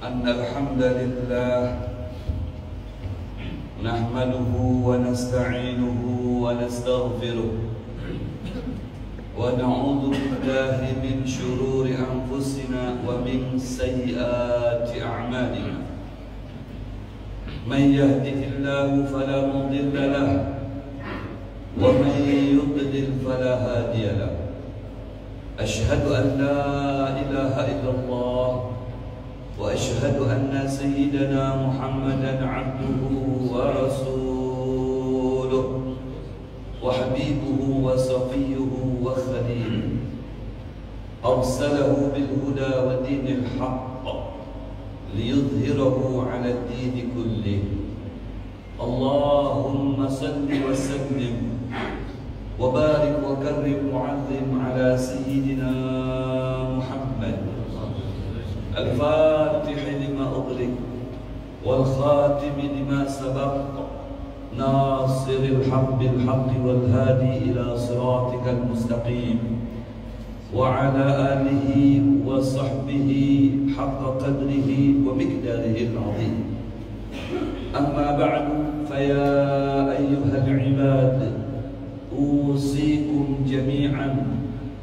أن الحمد لله نحمده ونستعينه ونستغفره ونعوذ بالله من شرور أنفسنا ومن سيئات أعمالنا. من يهده الله فلا مضل له ومن يضلل فلا هادي له. أشهد أن لا إله إلا الله وأشهد أن سيدنا محمدا عبده ورسوله وحبيبه وصفيه وخليله، أرسله بالهدى ودين الحق ليظهره على الدين كله. اللهم صل وسلم وبارك وكرم وعظم على سيدنا محمد الفاتح لما أغلق والخاتم لما سبق ناصر الحق بالحق والهادي إلى صراطك المستقيم وعلى آله وصحبه حق قدره ومقداره العظيم. أما بعد فيا أيها العباد أوصيكم جميعا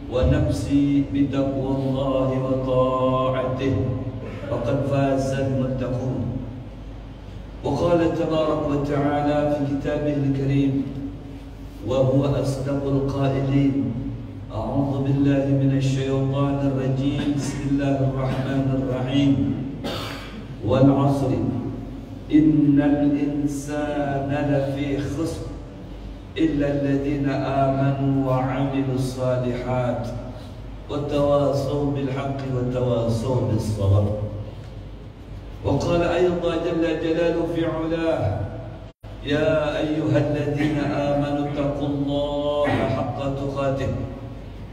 ونفسي بتقوى الله وطاعته فقد فاز المتقون. وقال تبارك وتعالى في كتابه الكريم وهو أصدق القائلين: أعوذ بالله من الشيطان الرجيم، بسم الله الرحمن الرحيم، والعصر إن الإنسان لفي خسر إلا الذين آمنوا وعملوا الصالحات وتواصوا بالحق وتواصوا بالصبر. وقال أيضا جل جلاله في علاه: يا أيها الذين آمنوا اتقوا الله حق تقاته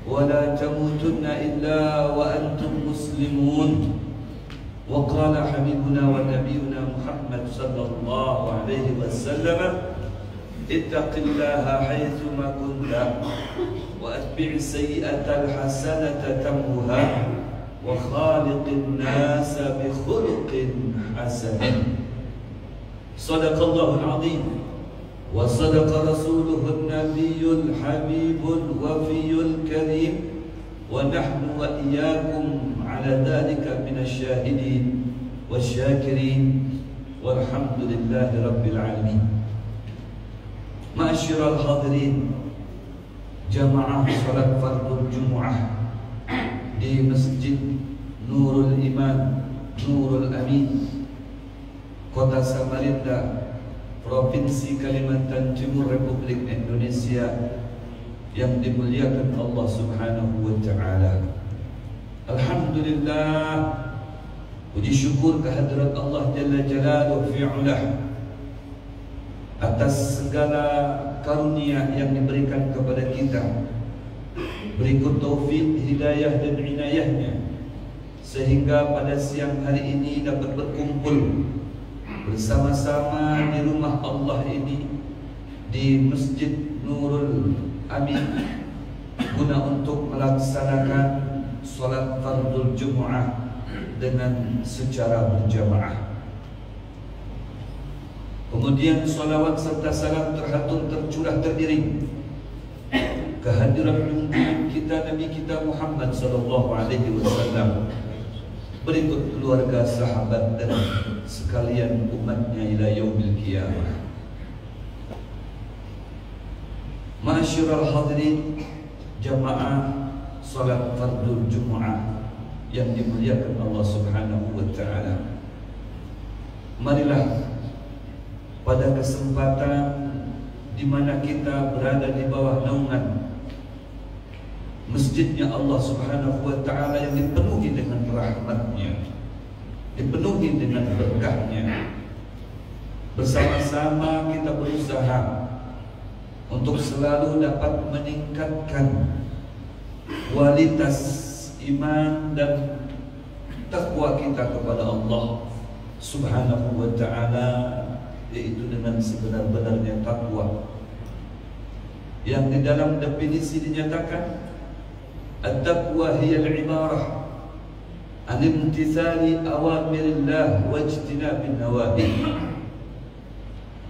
ولا تموتن إلا وأنتم مسلمون. وقال حبيبنا ونبينا محمد صلى الله عليه وسلم: اتق الله حيثما كنت وأتبع السيئة الحسنة تمها وخالق الناس بخلق حسن. صدق الله العظيم وصدق رسوله النبي الحبيب الوفي الكريم، ونحن وإياكم على ذلك من الشاهدين والشاكرين، والحمد لله رب العالمين. Ma'asyiral hadirin, jamaah salat fardhu Jumu'ah di Masjid Nurul Iman Nurul Amin, Kota Samarinda, Provinsi Kalimantan Timur, Republik Indonesia, yang dimuliakan Allah Subhanahu wa taala. Alhamdulillah, puji syukur kehadirat Allah Jalla Jalaluhu fi 'ulah atas segala karunia yang diberikan kepada kita, berikut taufik, hidayah dan inayahnya, sehingga pada siang hari ini dapat berkumpul bersama-sama di rumah Allah ini, di Masjid Nurul Amin, guna untuk melaksanakan solat fardhu Jumu'ah dengan secara berjamaah. Kemudian salawat serta salam terhatur tercurah teriring kehadiran junjungan kita Nabi kita Muhammad sallallahu alaihi wasallam, berikut keluarga, sahabat dan sekalian umatnya ila yaumil qiyamah. Ma'asyiral hadirin, jamaah salat fardhu Jumu'ah yang dimuliakan Allah Subhanahu wa taala. Marilah pada kesempatan di mana kita berada di bawah naungan masjidnya Allah Subhanahu wa taala yang dipenuhi dengan rahmatnya, dipenuhi dengan berkahnya, bersama-sama kita berusaha untuk selalu dapat meningkatkan kualitas iman dan takwa kita kepada Allah Subhanahu wa taala, yaitu dengan sebenar-benarnya takwa yang di dalam definisi dinyatakan at-taqwa hiya al-ibarah an imtithali awamirillah wajtinabin nawahi.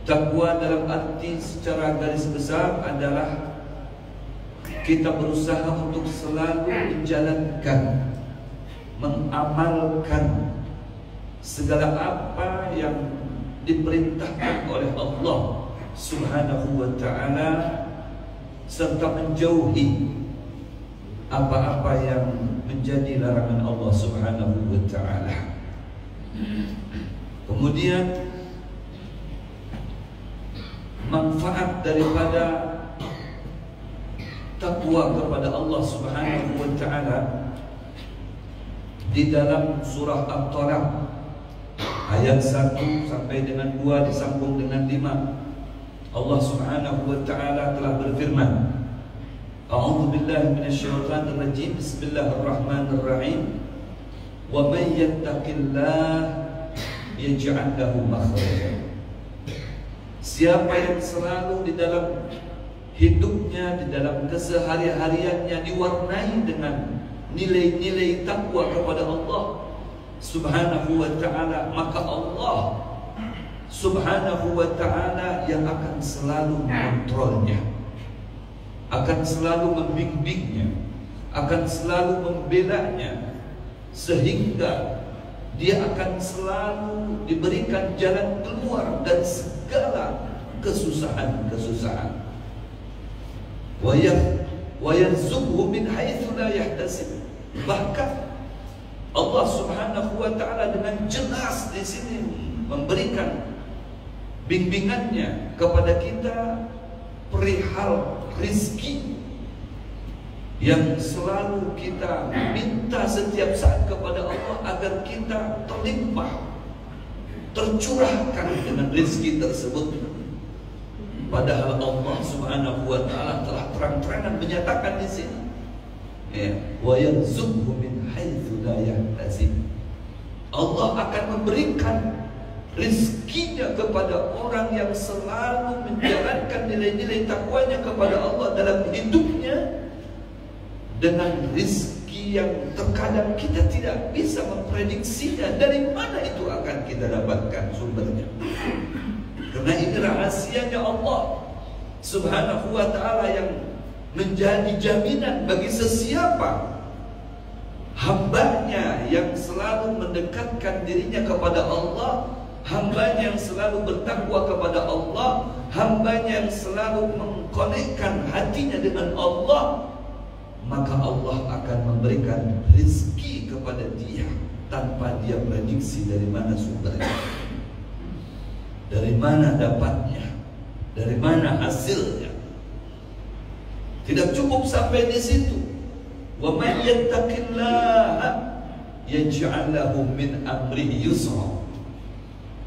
Takwa dalam arti secara garis besar adalah kita berusaha untuk selalu menjalankan, mengamalkan segala apa yang diperintahkan oleh Allah Subhanahu wa ta'ala, serta menjauhi apa-apa yang menjadi larangan Allah Subhanahu wa ta'ala. Kemudian manfaat daripada takwa kepada Allah Subhanahu wa ta'ala di dalam surah At-Talaq ayat 1 sampai dengan 2 disambung dengan 5. Allah Subhanahu wa ta'ala telah berfirman, A'udzu billahi minasyaitonir rajim. Bismillahirrahmanirrahim. Wa may yattaqillaha yaj'al lahu makhraja. Siapa yang selalu di dalam hidupnya, di dalam keseharian-hariannya diwarnai dengan nilai-nilai takwa kepada Allah Subhanahu wa ta'ala, maka Allah Subhanahu wa ta'ala yang akan selalu mengontrolnya, akan selalu membimbingnya, akan selalu membelanya, sehingga dia akan selalu diberikan jalan keluar dari segala kesusahan-kesusahan. Wa yarzuqhu min haitsu la yahtasib. Bahkan Allah Subhanahu wa ta'ala dengan jelas di sini memberikan bimbingannya kepada kita perihal rizki yang selalu kita minta setiap saat kepada Allah agar kita terlimpah, tercurahkan dengan rezeki tersebut. Padahal Allah Subhanahu wa ta'ala telah terang-terangan menyatakan di sini, wa yarzuqhu min haitsu la yahtasib. Allah akan memberikan rezekinya kepada orang yang selalu menjalankan nilai-nilai takwanya kepada Allah dalam hidupnya, dengan rezeki yang terkadang kita tidak bisa memprediksinya dari mana itu akan kita dapatkan sumbernya. Karena ini rahasianya Allah Subhanahu wa ta'ala yang menjadi jaminan bagi sesiapa hambanya yang selalu mendekatkan dirinya kepada Allah, hambanya yang selalu bertakwa kepada Allah, hambanya yang selalu mengkonekkan hatinya dengan Allah, maka Allah akan memberikan rezeki kepada dia tanpa dia prediksi dari mana sumbernya, dari mana dapatnya, dari mana hasilnya. Tidak cukup sampai di situ. Wa may yattaqillaha yaj'al lahu min amrihi yusra.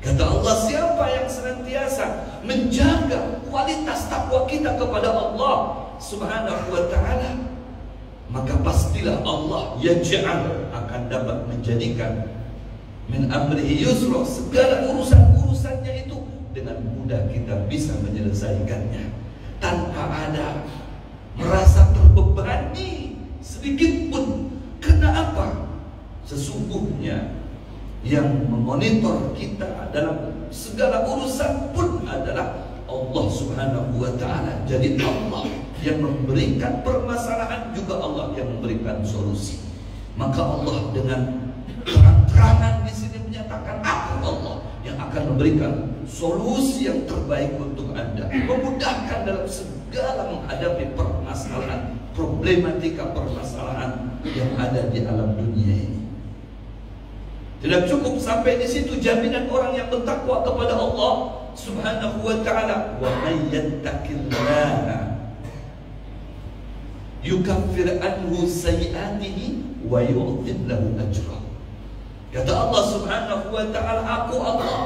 Kata Allah, siapa yang senantiasa menjaga kualitas takwa kita kepada Allah Subhanahu wa ta'ala, maka pastilah Allah yaj'al akan dapat menjadikan min amrihi yusra, segala urusan-urusannya itu dengan mudah kita bisa menyelesaikannya tanpa ada merasa terbebani sedikit pun. Kenapa? Sesungguhnya yang memonitor kita dalam segala urusan pun adalah Allah Subhanahu wa ta'ala. Jadi Allah yang memberikan permasalahan, juga Allah yang memberikan solusi. Maka Allah dengan terang-terangan di sini menyatakan aku Allah yang akan memberikan solusi yang terbaik untuk Anda, memudahkan dalam segala menghadapi permasalahan, problematika permasalahan yang ada di alam dunia ini. Tidak cukup sampai di situ jaminan orang yang bertakwa kepada Allah Subhanahu wa ta'ala. Wa may yattaqillaha yukaffir anhu sayyi'atihi wa yu'dhib lahu ajra. Kata Allah Subhanahu wa ta'ala, aku Allah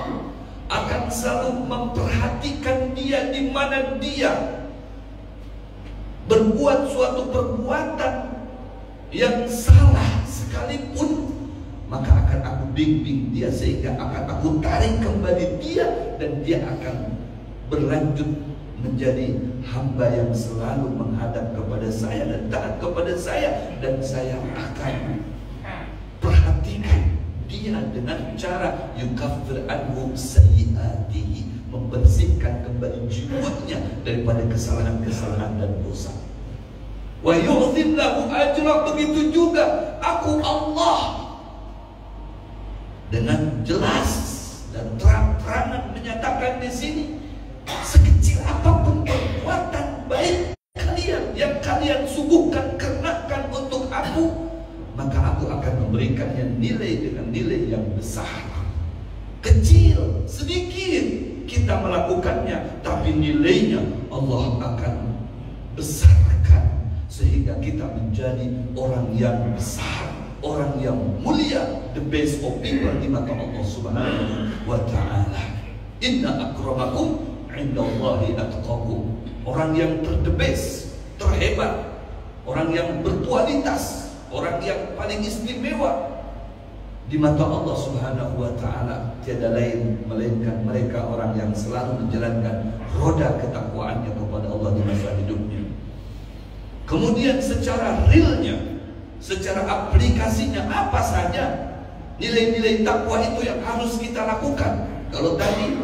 akan selalu memperhatikan dia di mana dia berbuat suatu perbuatan yang salah sekalipun, maka akan aku bimbing dia sehingga akan aku tarik kembali dia, dan dia akan berlanjut menjadi hamba yang selalu menghadap kepada saya dan taat kepada saya, dan saya akan perhatikan dia dengan cara yukaffir anhu sayyiatihi, membersihkan kembali jiwanya daripada kesalahan-kesalahan dan dosa. Wa yu'zim lahu ajra, begitu juga aku Allah dengan jelas dan terang-terangan menyatakan di sini, sekecil apapun perbuatan baik kalian yang kalian suguhkan kenakan untuk aku, maka aku akan memberikannya nilai dengan nilai yang besar. Kecil, sedikit kita melakukannya, tapi nilainya Allah akan besarkan sehingga kita menjadi orang yang besar, orang yang mulia, the best of people di mata Allah Subhanahu wa ta'ala. Inna akramakum indallahi atqakum. Orang yang the best, terhebat, orang yang berkualitas, orang yang paling istimewa di mata Allah Subhanahu wa ta'ala tiada lain melainkan mereka orang yang selalu menjalankan roda ketakwaannya kepada Allah di masa hidupnya. Kemudian secara realnya, secara aplikasinya, apa saja nilai-nilai takwa itu yang harus kita lakukan? Kalau tadi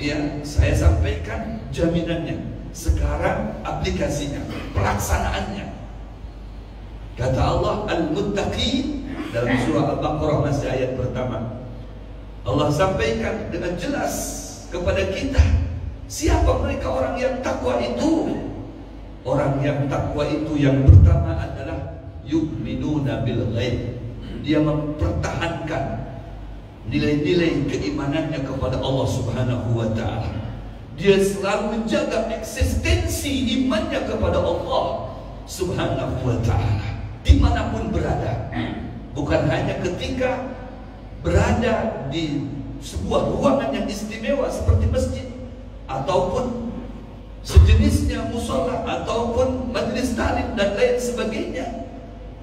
ya saya sampaikan jaminannya, sekarang aplikasinya, pelaksanaannya. Kata Allah Al-Muttaqin dalam surah Al-Baqarah, masih ayat pertama, Allah sampaikan dengan jelas kepada kita siapa mereka orang yang takwa itu. Orang yang takwa itu yang pertama adalah yu'minuna bil ghaib. Dia mempertahankan nilai-nilai keimanannya kepada Allah Subhanahu wa ta'ala. Dia selalu menjaga eksistensi imannya kepada Allah Subhanahu wa ta'ala dimanapun berada. Bukan hanya ketika berada di sebuah ruangan yang istimewa seperti masjid, ataupun sejenisnya musola, ataupun majlis taklim dan lain sebagainya,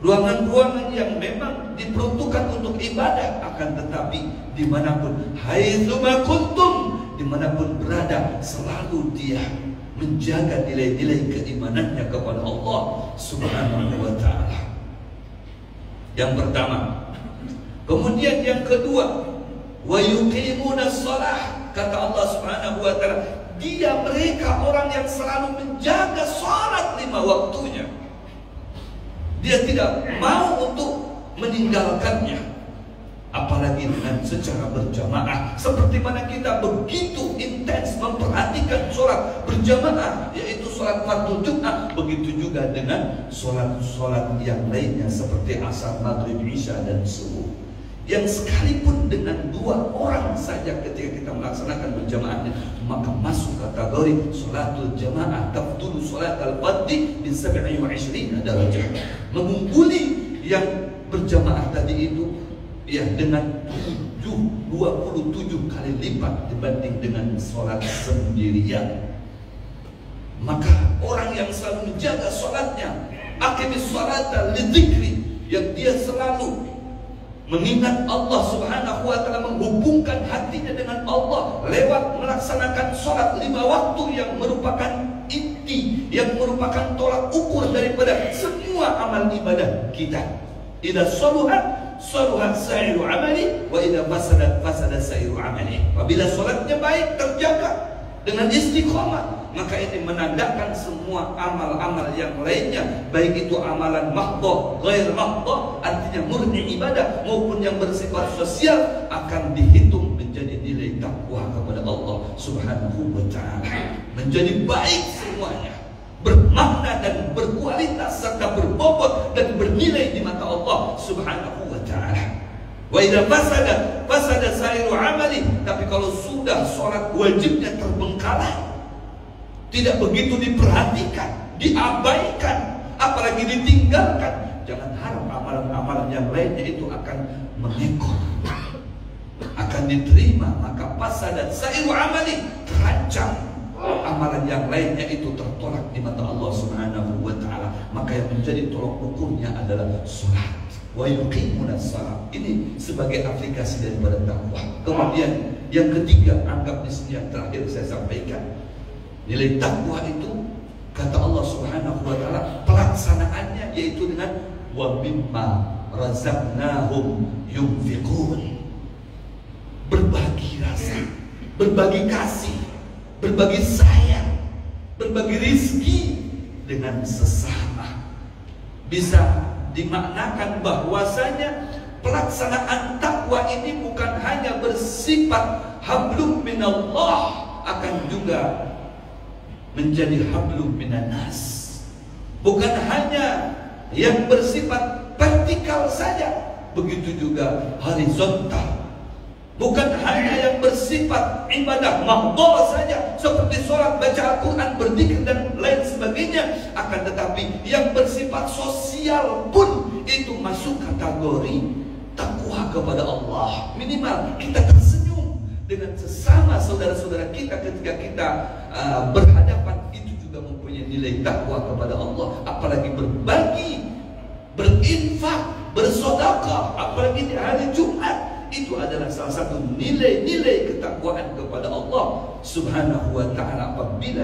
ruangan-ruangan yang memang diperuntukkan untuk ibadah. Akan tetapi dimanapun, haitsuma kuntum, dimanapun berada, selalu dia menjaga nilai-nilai keimanannya kepada Allah Subhanahu wa ta'ala. Yang pertama. Kemudian yang kedua, wa yuqimuna shalah. Kata Allah Subhanahu wa ta'ala, dia mereka orang yang selalu menjaga salat 5 waktunya. Dia tidak mau untuk meninggalkannya, apalagi dengan secara berjamaah. Seperti mana kita begitu intens memperhatikan sholat berjamaah, yaitu sholat fardu Jumat, begitu juga dengan sholat-sholat yang lainnya seperti asar, maghrib, isya dan subuh, yang sekalipun dengan 2 orang saja ketika kita melaksanakan berjamaahnya, maka masuk kategori sholatul jamaah, tafdulu sholat al-fardhi bi 27 darajah, mengungguli yang berjamaah tadi itu ya dengan 27 kali lipat dibanding dengan sholat sendirian. Maka orang yang selalu menjaga sholatnya, aqimis sholata lidzikri, yang dia selalu mengingat Allah Subhanahu wa ta'ala, menghubungkan hatinya dengan Allah lewat melaksanakan sholat 5 waktu yang merupakan inti, yang merupakan tolak ukur daripada semua amal ibadah kita. Idza shaluhat sa'iru amali, wa idza fasadat sa'iru amali. Apabila sholatnya baik, terjaga dengan istiqomah, maka ini menandakan semua amal-amal yang lainnya, baik itu amalan mahdhah, ghair mahdhah, artinya murni ibadah, maupun yang bersifat sosial, akan dihitung menjadi nilai takwa kepada Allah Subhanahu wa ta'ala. Menjadi baik semuanya, bermakna dan berkualitas serta berbobot dan bernilai di mata Allah Subhanahu wa ta'ala. Wa idza fasada sa'iru amali. Tapi kalau sudah sholat wajibnya terbengkalai, tidak begitu diperhatikan, diabaikan, apalagi ditinggalkan, jangan harap amalan-amalan yang lainnya itu akan mengekor, akan diterima. Maka fasadat sa'iru amali, terancam amalan yang lainnya itu tertolak di mata Allah Subhanahu wa ta'ala. Maka yang menjadi tolak ukurnya adalah sholat. Wa yuqimuna shalah. Ini sebagai aplikasi daripada takwa. Kemudian yang ketiga, anggap di sini yang terakhir saya sampaikan, nilai takwa itu kata Allah Subhanahu wa ta'ala pelaksanaannya yaitu dengan wa mimma razaqnahum yunfiqun. berbagi kasih, berbagi sayang, berbagi rizki dengan sesama. Bisa dimaknakan bahwasanya pelaksanaan takwa ini bukan hanya bersifat hablum minallah, akan juga menjadi hablum minannas. Bukan hanya yang bersifat vertikal saja, begitu juga horizontal. Bukan hanya yang bersifat ibadah mahdhah saja, seperti sholat, baca Al-Quran, berzikir dan lain sebagainya, akan tetapi yang bersifat sosial pun itu masuk kategori takwa kepada Allah. Minimal kita tersenyum dengan sesama saudara-saudara kita ketika kita berhadapan, itu juga mempunyai nilai takwa kepada Allah. Apalagi berbagi, berinfak, bersedekah, apalagi di hari Jumat, itu adalah salah satu nilai-nilai ketakwaan kepada Allah Subhanahu wa ta'ala apabila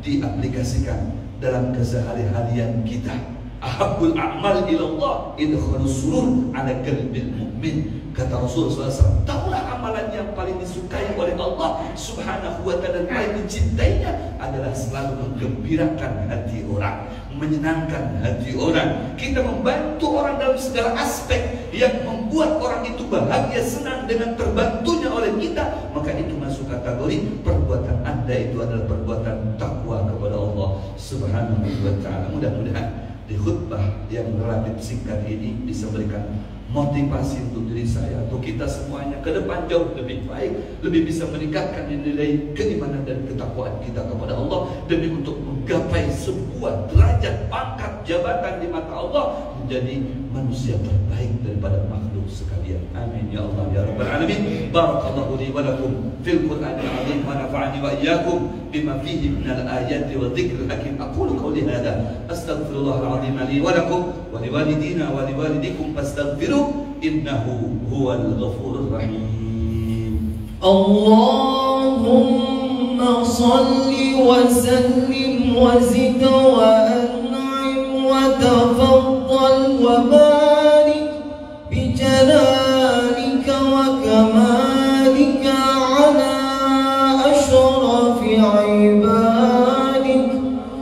diaplikasikan dalam kesehari-harian kita. Ahabbul a'mal ilallah idkhalus surur ala qalbil mu'min. Kata Rasulullah SAW, taulah amalan yang paling disukai oleh Allah Subhanahu wa ta'ala dan paling dicintainya adalah selalu menggembirakan hati orang, menyenangkan hati orang. Kita membantu orang dalam segala aspek yang membuat orang itu bahagia, senang dengan terbantunya oleh kita, maka itu masuk kategori perbuatan Anda itu adalah perbuatan takwa kepada Allah Subhanahu wa ta'ala. Mudah-mudahan di khutbah yang relatif singkat ini bisa berikan motivasi untuk diri saya, untuk kita semuanya ke depan jauh lebih baik, lebih bisa meningkatkan nilai keimanan dan ketakwaan kita kepada Allah, demi untuk menggapai sebuah derajat, pangkat, jabatan di mata Allah, menjadi manusia terbaik daripada makhluk sekalian. Amin ya Allah ya rabbal alamin. Barakallahu li wa lakum fil Qur'anil azim wa nafa'ani wa iyyakum bima fihi minal ayati wa dzikril hakim. Aqulu qawli hadza astaghfirullahal azim li wa lakum wa liwalidina wa liwalidikum fastaghfiruh innahu huwal ghafurur rahim. Allahumma salli wa sallim wa zid wa an'im wa tafaddal wa barik bi jalalika wa kamalika ala ashrafi ibadik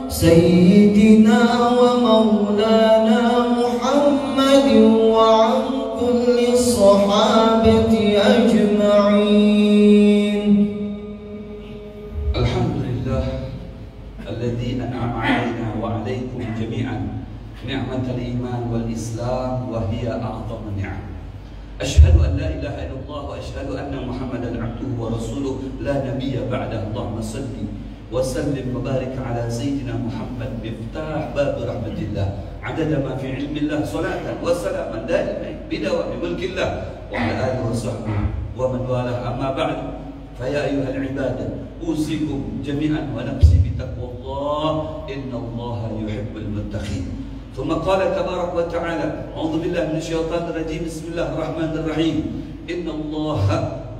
sayyidina wa maulana Muhammadin wa an kulli sahabati ajma'in. Alhamdulillah alladzi an'ama 'alaina wa 'alaikum jami'an ni'matal iman wal islam wa hiya a'dhamu ni'am. Ashhadu an la ilaha illallah wa ashhadu anna Muhammadan 'abduhu wa rasuluh la nabiyya ba'da. Allahumma salli wa sallim wa barik ala sayyidina Muhammad miftah bab rahmatillah adada ma fi ilmillah salatan wa salaman daiman bidawami mulkillah wa ala alihi wa sahbihi wa man walah. Amma ba'd, fa ya ayyuhal ibadah usikum jami'an wa nafsi bi taqwallah innallaha yuhibbul muttaqin. ثم قال تبارك وتعالى أعوذ بالله من الشيطان الرجيم بسم الله الرحمن الرحيم إن الله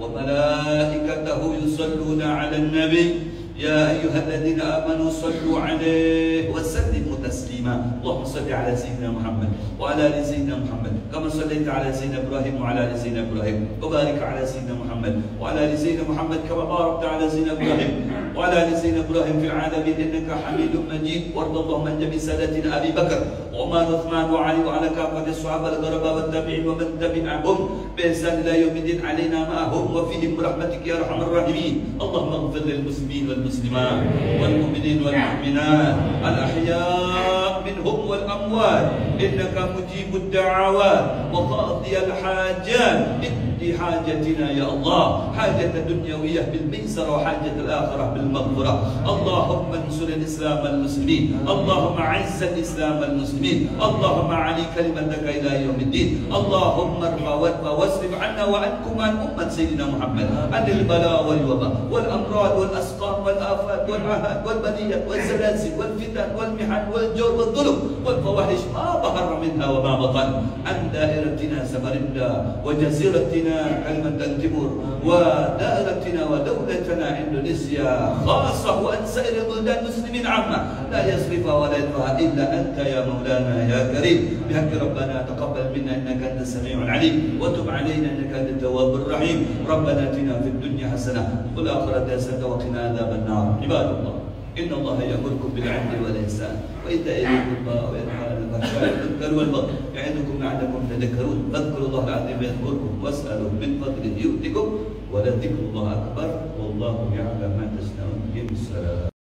وملائكته يصلون على النبي يا أيها الذين آمنوا صلوا عليه وسلموا تسليما. اللهم صل على سيدنا محمد وعلى آل سيدنا محمد كما صليت على سيدنا إبراهيم وعلى آل سيدنا إبراهيم وبارك على سيدنا محمد وعلى آل سيدنا محمد كما باركت على سيدنا إبراهيم وعلى آل سيدنا إبراهيم في العالمين إنك حميد مجيد. وارض اللهم عن جميع سادتنا أبي بكر وعمر وعثمان وعلي وعلى كافة الصحابة الغرباء والتابعين ومن تبعهم بإحسان إلى يوم الدين علينا معهم وفيهم برحمتك يا أرحم الراحمين. اللهم اغفر للمسلمين والمسلمات والمؤمنين والمؤمنات الأحياء منهم والأموات إنك مجيب الدعوات وقاضي الحاجات. اقضي حاجتنا يا الله، حاجة الدنيوية بالميسر وحاجة الآخرة بالمغفرة. اللهم انصر الإسلام والمسلمين، اللهم أعز الإسلام والمسلمين، اللهم علي كلمتك إلى يوم الدين. اللهم ارفع وادفع واصرف عنا وعنكم عن أمة سيدنا محمد عن البلاء والوباء والأمراض والأسقام والآفات والعاهات والبليات والزلازل والفتن والمحن والجور والظلم والفواحش ما ظهر منها وما بطن عن دائرتنا سمرنا وجزيرتنا Kalimantan Timur ودائرتنا ودولتنا إندونيسيا خاصة وأن سائر بلدان المسلمين عامة لا يصرفها ولا يدفعها إلا أنت يا مولانا يا كريم بحق ربنا تقبل منا إنك أنت السميع العليم وتب علينا إنك أنت التواب الرحيم ربنا آتنا في الدنيا حسنة والآخرة حسنة وقنا عذاب النار عباد الله إن الله يأمركم بالعدل والإحسان وإيتاء ذي القربى وينهى عن الفحشاء والمنكر والبغي يعظكم لعلكم تذكرون فاذكروا الله العظيم يذكركم واسألوا من فضله